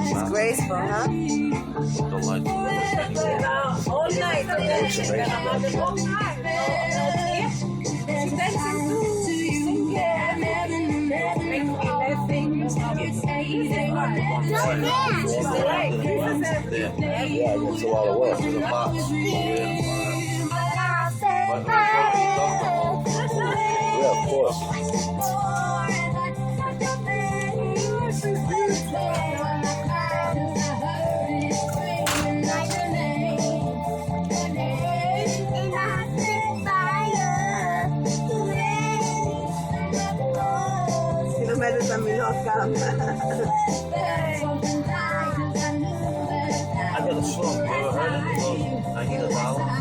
It's graceful, huh? Don't like All night. Yeah, it's a lot of work. It's a box. Yeah, of course. Kilometers a minute come. I got a song. You ever heard it? I need $1.